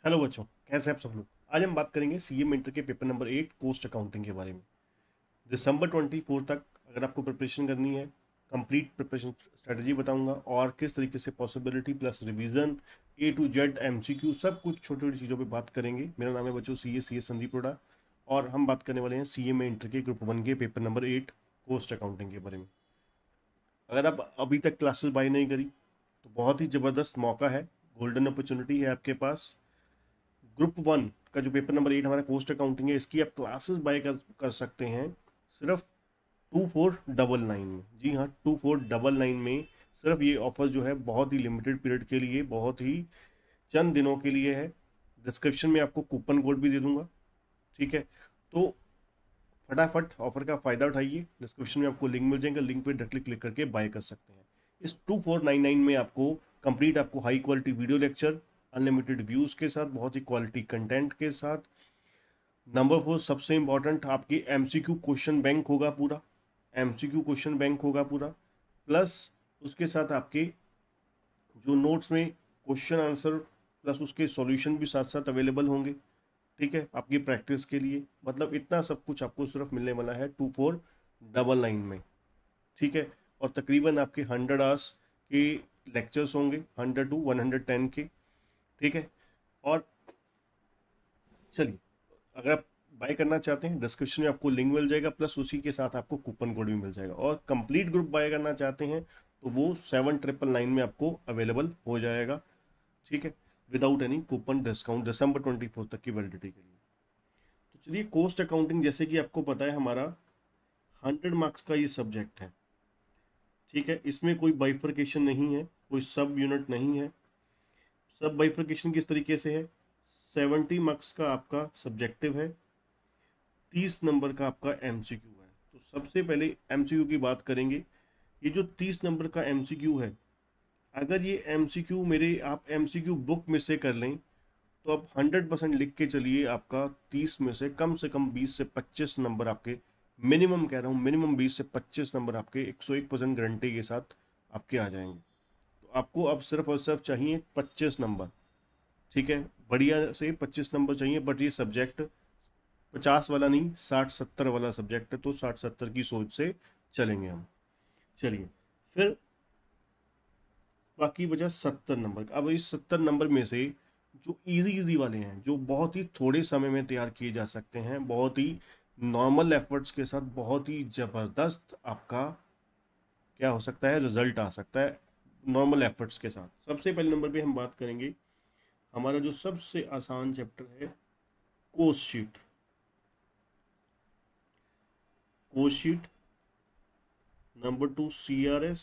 Hello बच्चों, कैसे हैं आप सब लोग। आज हम बात करेंगे सीए इंटर के पेपर नंबर 8 कोस्ट अकाउंटिंग के बारे में। दिसंबर 24 तक अगर आपको प्रिपरेशन करनी है, कंप्लीट प्रिपरेशन स्ट्रेटजी बताऊंगा और किस तरीके से possibility plus revision A to Z MCQ सब कुछ छोटी छोटी चीज़ों पे बात करेंगे। मेरा नाम है बच्चों सीए संदीप रोड़ा और हम बात करने वाले हैं सीए में इंटर के ग्रुप 1 के पेपर नंबर 8 कोस्ट अकाउंटिंग के बारे में। अगर आप अभी तक क्लासेस बाय नहीं करी तो बहुत ही ज़बरदस्त मौका है, गोल्डन अपॉर्चुनिटी है आपके पास। ग्रुप 1 का जो पेपर नंबर 8 हमारा कोस्ट अकाउंटिंग है, इसकी आप क्लासेस बाय कर सकते हैं सिर्फ 2499 में। जी हाँ, 2499 में। सिर्फ ये ऑफर जो है बहुत ही लिमिटेड पीरियड के लिए, बहुत ही चंद दिनों के लिए है। डिस्क्रिप्शन में आपको कूपन कोड भी दे दूंगा, ठीक है। तो फटाफट ऑफर का फ़ायदा उठाइए। डिस्क्रिप्शन में आपको लिंक मिल जाएगा, लिंक पे डायरेक्टली क्लिक करके बाय कर सकते हैं। इस 2499 में आपको कंप्लीट आपको high quality video lecture unlimited views के साथ, बहुत ही क्वालिटी कंटेंट के साथ, नंबर 4 सबसे इंपॉर्टेंट आपकी एमसीक्यू क्वेश्चन बैंक होगा पूरा, एमसीक्यू क्वेश्चन बैंक होगा पूरा। प्लस उसके साथ आपके जो नोट्स में क्वेश्चन आंसर प्लस उसके सॉल्यूशन भी साथ साथ अवेलेबल होंगे, ठीक है, आपकी प्रैक्टिस के लिए। मतलब इतना सब कुछ आपको सिर्फ मिलने वाला है 2499 में, ठीक है। और तकरीबन आपके 100 आवर्स के लेक्चर्स होंगे, 100 to 110 के, ठीक है। और चलिए, अगर आप बाय करना चाहते हैं डिस्क्रिप्शन में आपको लिंक मिल जाएगा, प्लस उसी के साथ आपको कूपन कोड भी मिल जाएगा। और कंप्लीट ग्रुप बाय करना चाहते हैं तो वो 7999 में आपको अवेलेबल हो जाएगा, ठीक है, विदाउट एनी कूपन डिस्काउंट, दिसंबर 24 तक की वैलिडिटी के लिए। तो चलिए, कोस्ट अकाउंटिंग जैसे कि आपको पता है हमारा 100 मार्क्स का ये सब्जेक्ट है, ठीक है। इसमें कोई बाइफर्केशन नहीं है, कोई सब यूनिट नहीं है। सब बाइफर्केशन किस तरीके से है, 70 मार्क्स का आपका सब्जेक्टिव है, 30 नंबर का आपका एमसीक्यू है। तो सबसे पहले एमसीक्यू की बात करेंगे। ये जो 30 नंबर का एमसीक्यू है, अगर ये एमसीक्यू मेरे आप एमसीक्यू बुक में से कर लें तो आप 100% लिख के चलिए, आपका 30 में से कम 20 से 25 नंबर आपके, मिनिमम कह रहा हूँ, मिनिमम 20 से 25 नंबर आपके 101% गारंटी के साथ आपके आ जाएंगे। तो आपको अब सिर्फ और सिर्फ चाहिए 25 नंबर, ठीक है, बढ़िया से 25 नंबर चाहिए। बट ये सब्जेक्ट 50 वाला नहीं, 60-70 वाला सब्जेक्ट है, तो 60-70 की सोच से चलेंगे हम। चलिए, फिर बाकी बचा 70 नंबर। अब इस 70 नंबर में से जो इजी इजी वाले हैं, जो बहुत ही थोड़े समय में तैयार किए जा सकते हैं, बहुत ही नॉर्मल एफर्ट्स के साथ बहुत ही ज़बरदस्त आपका क्या हो सकता है, रिजल्ट आ सकता है नॉर्मल एफर्ट्स के साथ। सबसे पहले नंबर पे हम बात करेंगे हमारा जो सबसे आसान चैप्टर है, cost sheet. Cost sheet, number 2 CRS,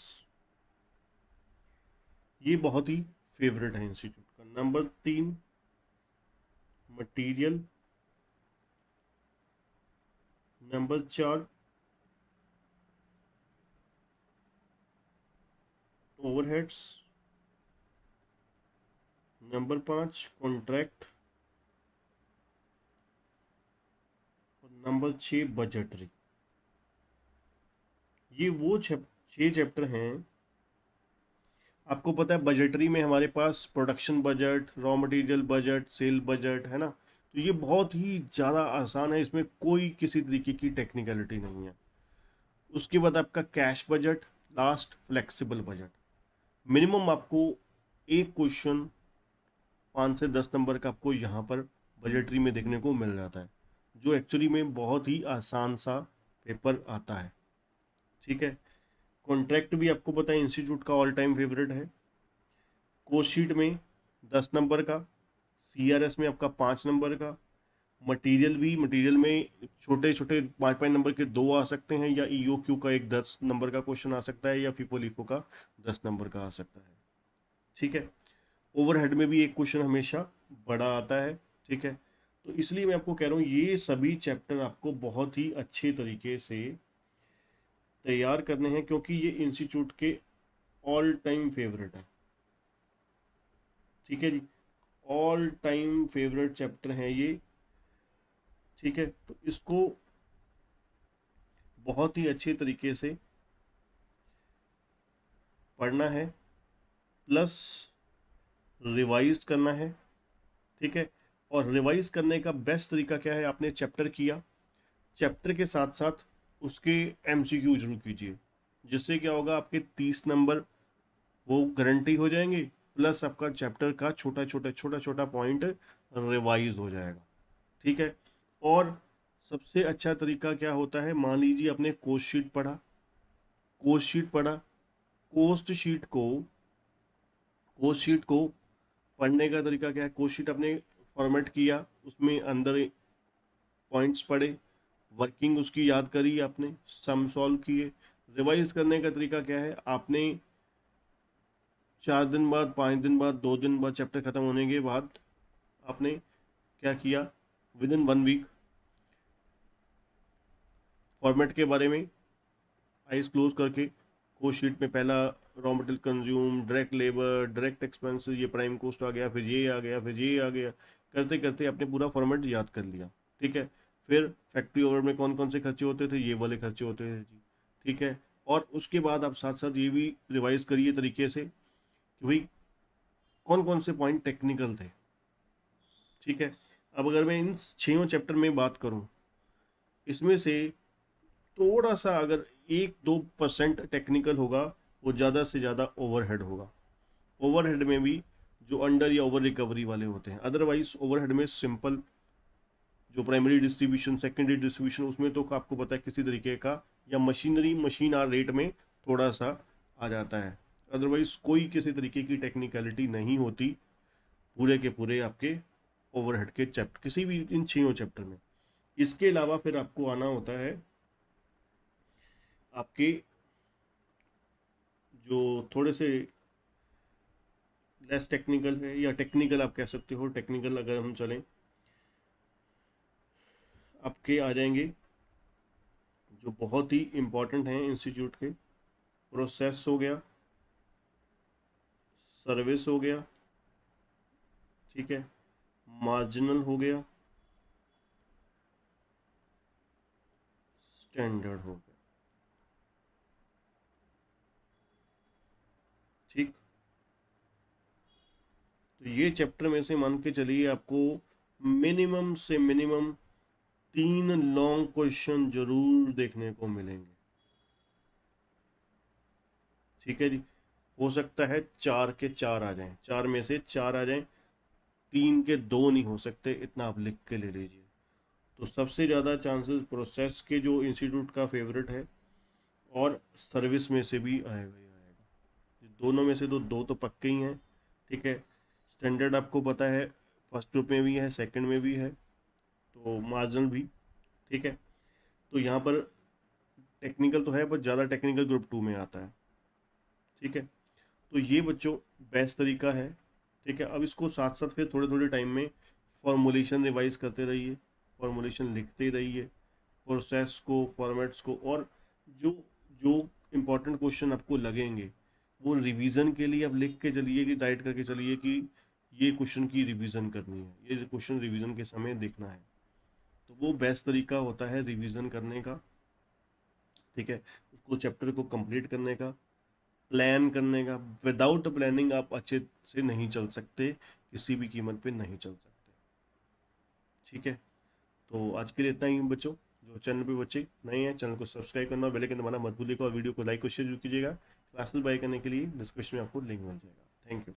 ये बहुत ही फेवरेट है इंस्टीट्यूट का। Number 3 material, number 4 overheads, number 5 contract और नंबर 6 बजटरी। ये वो 6 चैप्टर हैं। आपको पता है बजटरी में हमारे पास production budget, raw material budget, sale budget है ना। तो ये बहुत ही ज़्यादा आसान है, इसमें कोई किसी तरीके की टेक्निकलिटी नहीं है। उसके बाद आपका cash budget, last flexible budget. Minimum आपको एक क्वेश्चन 5 से 10 नंबर का आपको यहाँ पर बजटरी में देखने को मिल जाता है, जो एक्चुअली में बहुत ही आसान सा पेपर आता है, ठीक है। कॉन्ट्रैक्ट भी आपको पता है इंस्टीट्यूट का ऑल टाइम फेवरेट है। कोर्स शीट में 10 नंबर का, CRS में आपका 5 नंबर का, मटेरियल भी, मटेरियल में छोटे छोटे 5-5 नंबर के दो आ सकते हैं, या EOQ का एक 10 नंबर का क्वेश्चन आ सकता है, या फिफो लिफो का 10 नंबर का आ सकता है, ठीक है। ओवरहेड में भी एक क्वेश्चन हमेशा बड़ा आता है, ठीक है। तो इसलिए मैं आपको कह रहा हूँ ये सभी चैप्टर आपको बहुत ही अच्छे तरीके से तैयार करने हैं, क्योंकि ये इंस्टीट्यूट के ऑल टाइम फेवरेट है, ठीक है जी। ऑल टाइम फेवरेट चैप्टर हैं ये, ठीक है। तो इसको बहुत ही अच्छे तरीके से पढ़ना है, प्लस रिवाइज करना है, ठीक है। और रिवाइज करने का बेस्ट तरीका क्या है, आपने चैप्टर किया, चैप्टर के साथ साथ उसके एमसीक्यू जरूर कीजिए, जिससे क्या होगा आपके 30 नंबर वो गारंटी हो जाएंगे, प्लस आपका चैप्टर का छोटा छोटा पॉइंट रिवाइज हो जाएगा। ठीक है। और सबसे अच्छा तरीका क्या होता है, मान लीजिए आपने कोस्ट शीट पढ़ा, कोस्ट शीट को कोस्ट शीट को पढ़ने का तरीका क्या है, कोस्ट शीट आपने फॉर्मेट किया, उसमें अंदर पॉइंट्स पढ़े, वर्किंग उसकी याद करी आपने, सम सॉल्व किए। रिवाइज करने का तरीका क्या है, आपने 4 दिन बाद, 5 दिन बाद, 2 दिन बाद चैप्टर खत्म होने के बाद आपने क्या किया, विद इन 1 वीक फॉर्मेट के बारे में आइज क्लोज करके कोस्ट शीट में पहला raw material consume, direct labour, direct expenses, ये प्राइम कॉस्ट आ गया, फिर ये आ गया, फिर ये आ गया, करते करते आपने पूरा फॉर्मेट याद कर लिया। ठीक है। फिर फैक्ट्री ओवर में कौन कौन से खर्चे होते थे, ये वाले खर्चे होते थे जी। ठीक है। और उसके बाद आप साथ साथ ये भी रिवाइज करिए तरीके से कि भाई कौन कौन से पॉइंट टेक्निकल थे। ठीक है। अब अगर मैं इन 6 चैप्टर में बात करूं, इसमें से थोड़ा सा अगर 1-2% टेक्निकल होगा, वो ज़्यादा से ज़्यादा ओवरहेड होगा। ओवरहेड में भी जो अंडर या ओवर रिकवरी वाले होते हैं, अदरवाइज ओवरहेड में सिंपल जो प्राइमरी डिस्ट्रीब्यूशन, सेकेंडरी डिस्ट्रीब्यूशन, उसमें तो आपको पता है किसी तरीके का, या मशीन आर रेट में थोड़ा सा आ जाता है। अदरवाइज कोई किसी तरीके की टेक्निकलिटी नहीं होती पूरे के पूरे आपके ओवरहेड के चैप्टर, किसी भी इन 6 चैप्टर में। इसके अलावा फिर आपको आना होता है आपके जो थोड़े से लेस टेक्निकल है, या टेक्निकल आप कह सकते हो, टेक्निकल अगर हम चलें, आपके आ जाएंगे जो बहुत ही इम्पोर्टेंट हैं इंस्टीट्यूट के, प्रोसेस हो गया, सर्विस हो गया, ठीक है, मार्जिनल हो गया, स्टैंडर्ड हो गया। ठीक। तो ये चैप्टर में से मान के चलिए आपको मिनिमम से मिनिमम 3 लॉन्ग क्वेश्चन जरूर देखने को मिलेंगे। ठीक है जी। हो सकता है 4 के 4 आ जाएं, 4 में से 4 आ जाएं, 3 के 2 नहीं हो सकते, इतना आप लिख के ले लीजिए। तो सबसे ज़्यादा चांसेस प्रोसेस के जो इंस्टीट्यूट का फेवरेट है, और सर्विस में से भी आएगा ही आएगा। दोनों में से तो 2 तो पक्के ही हैं। ठीक है। स्टैंडर्ड आपको पता है फर्स्ट ग्रुप में भी है, सेकंड में भी है, तो मार्जिनल भी। ठीक है। तो यहाँ पर टेक्निकल तो है, पर ज़्यादा टेक्निकल ग्रुप 2 में आता है। ठीक है। तो ये बच्चों बेस्ट तरीका है। ठीक है। अब इसको साथ साथ फिर थोड़े थोड़े टाइम में फॉर्मुलेशन रिवाइज करते रहिए, फॉर्मुलेशन लिखते रहिए, प्रोसेस को, फॉर्मेट्स को, और जो जो इम्पोर्टेंट क्वेश्चन आपको लगेंगे वो रिवीजन के लिए आप लिख के चलिए, कि राइट करके चलिए कि ये क्वेश्चन की रिवीजन करनी है, ये क्वेश्चन रिवीजन के समय देखना है। तो वो बेस्ट तरीका होता है रिवीजन करने का। ठीक है। उसको चैप्टर को कंप्लीट करने का, प्लान करने का। विदाउट प्लानिंग आप अच्छे से नहीं चल सकते, किसी भी कीमत पे नहीं चल सकते। ठीक है। तो आज के लिए इतना ही बच्चों। जो चैनल पे बच्चे नए हैं, चैनल को सब्सक्राइब करना, बेल आइकन दबाना मत भूलिएगा, और वीडियो को लाइक और शेयर जरूर कीजिएगा। क्लासेस बाय करने के लिए डिस्क्रिप्शन में आपको लिंक मिल जाएगा। Thank you.